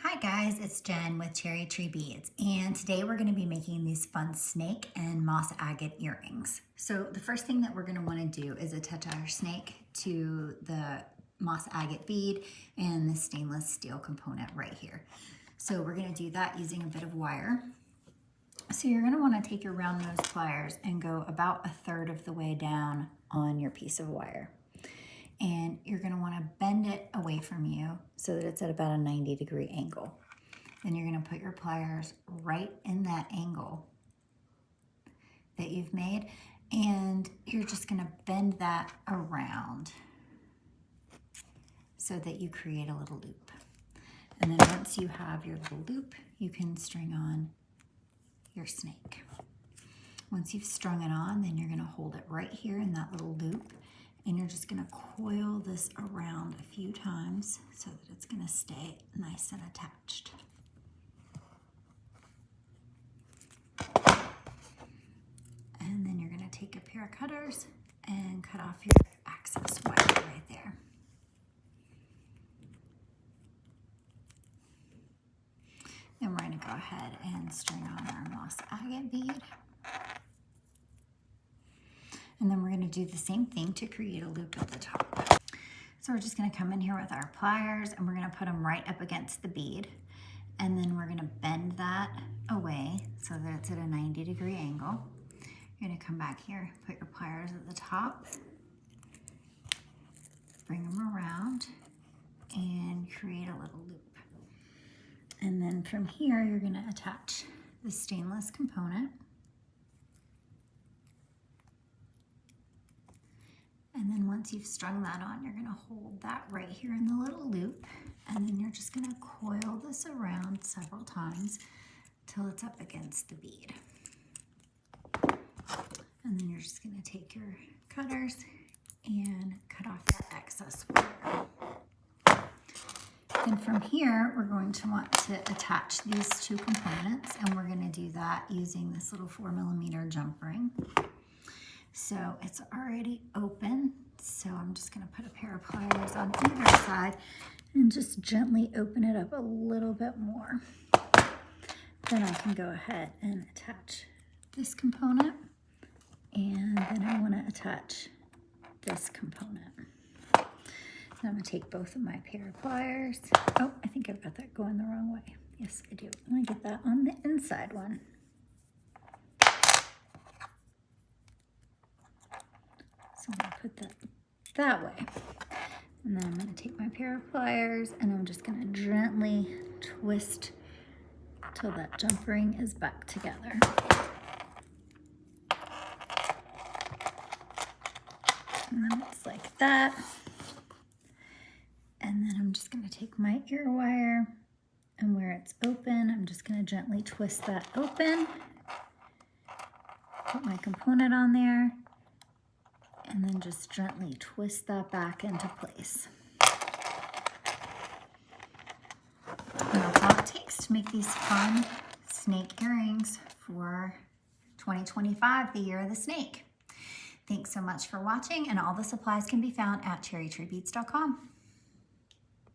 Hi guys, it's Jen with Cherry Tree Beads, and today we're going to be making these fun snake and moss agate earrings. So the first thing that we're going to want to do is attach our snake to the moss agate bead and the stainless steel component right here. So we're going to do that using a bit of wire. So you're going to want to take your round nose pliers and go about 1/3 of the way down on your piece of wire. And you're going to want to bend it away from you so that it's at about a 90-degree angle. Then you're going to put your pliers right in that angle that you've made, and you're just going to bend that around so that you create a little loop. And then once you have your little loop, you can string on your snake. Once you've strung it on, then you're going to hold it right here in that little loop. And you're just gonna coil this around a few times so that it's gonna stay nice and attached. And then you're gonna take a pair of cutters and cut off your excess wire right there. Then we're gonna go ahead and string on our moss agate bead. And then we're going to do the same thing to create a loop at the top. So we're just going to come in here with our pliers and we're going to put them right up against the bead. And then we're going to bend that away so that it's at a 90-degree angle. You're going to come back here, put your pliers at the top, bring them around, and create a little loop. And then from here, you're going to attach the stainless component. And then once you've strung that on, you're gonna hold that right here in the little loop, and then you're just gonna coil this around several times till it's up against the bead. And then you're just gonna take your cutters and cut off that excess wire. Then from here, we're going to want to attach these two components, and we're gonna do that using this little 4mm jump ring. So it's already open, so I'm just going to put a pair of pliers on either side and just gently open it up a little bit more. Then I can go ahead and attach this component, and then I want to attach this component. So I'm going to take both of my pair of pliers. Oh, I think I've got that going the wrong way. Yes, I do. I'm going to get that on the inside one. So I'm going to put that way. And then I'm going to take my pair of pliers and I'm just going to gently twist till that jump ring is back together. And then it's like that. And then I'm just going to take my ear wire, and where it's open, I'm just going to gently twist that open. Put my component on there. And then just gently twist that back into place. And that's all it takes to make these fun snake earrings for 2025, the year of the snake. Thanks so much for watching, and all the supplies can be found at cherrytreebeads.com.